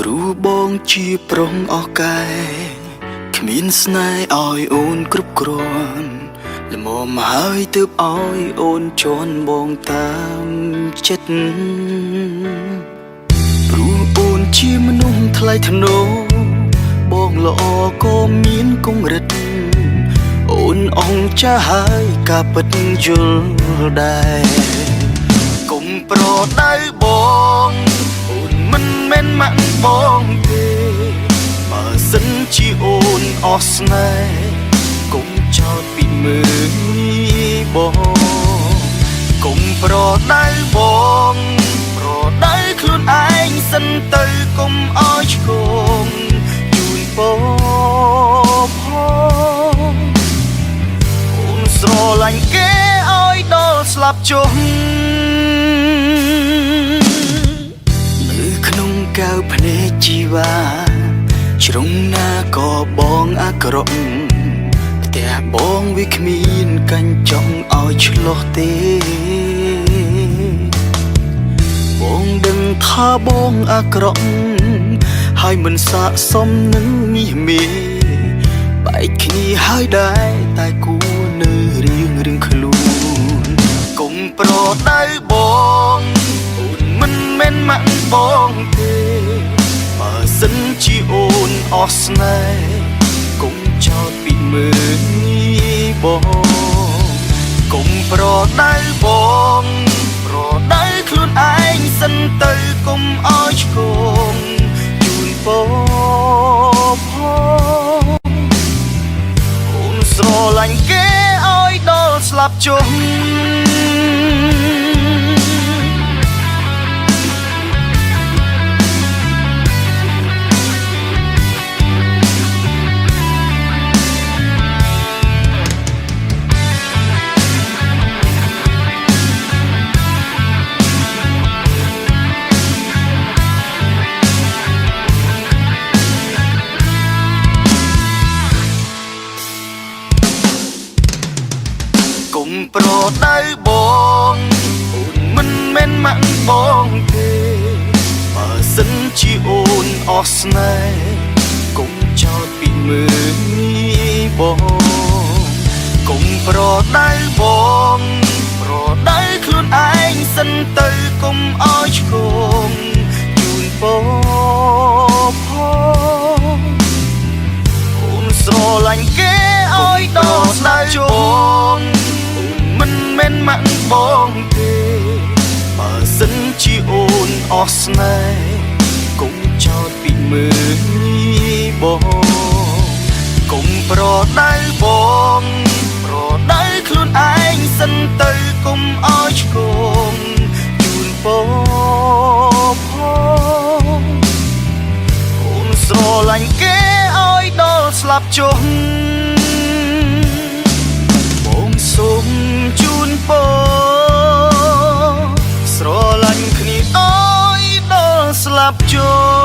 ព្រោះបងជាប្រុងអស់កាយគ្មានស្នេហ៍ឲ្យអូនគ្រប់គ្រាន់ល្មមហើយទើបឲ្យអូនជន់បងតាមចិត្តព្រោះអូនជាមនុស្សថ្លៃថ្នូរបងល្អក៏មានគំរិតអូនអង្ចាស់ហើយការពិតយល់ដែរកុំប្រដៅបងអូនមិនមែនម៉ាក់បងទេបើសិនជាអូនអស់ស្នេហ៍កុំចោទពីមើលបងកុំប្រដៅបងប្រដៅខ្លួនឯងសិនទៅកុំឲ្យឆ្កងជូនបងផងអូនស្រឡាញ់គេឲ្យដល់ស្លាប់ចុះនៅក្នុងកៅភ្នែកជីវ៉ាជ្រុងណាក៏បងអាក្រក់ផ្ទះបងវាគ្មានកាញ់ចង់ឲ្យឆ្លោះទេបងដឹងថាបងអាក្រក់ហើយមិនស័ក្តិសមនឹងមាសមេបែកគ្នាហើយដែរតែគួរនៅរៀងខ្លួនកុំប្រដៅបងអូនមិនមែនម៉ាក់បងទេបើសិនជាអូនអស់ស្នេហ៍កុំចោទពីមើលបងកុំប្រដៅបងប្រដៅខ្លួនឯងសិនទៅកុំឲ្យឆ្កងជូនបងផងអូនស្រឡាញ់គេឲ្យដល់ស្លាប់ចុះកុំប្រដៅបងអូនមិនមែនម៉ាក់បងទេបើសិនជាអូនអស់ស្នេហ៍កុំចោទពីមើលបងកុំប្រដៅបងប្រដៅខ្លួនឯងសិនទៅកុំឲ្យឆ្កងជូនបងផងអូនស្រឡាញ់គេឲ្យដល់ស្លាប់ចុះមិនមែនម៉ាក់បងទេបើសិនជាអូនអស់ស្នេហ៍កុំចោទពីមើលបងកុំប្រដៅបងប្រដៅខ្លួនឯងសិនទៅកុំឲ្យឆ្កងជូនបងផងអូនស្រឡាញ់គេឲ្យដល់ស្លាប់ចុះសូមជូនពរស្រឡាញ់គ្នាឲ្យដល់ស្លាប់ចុះ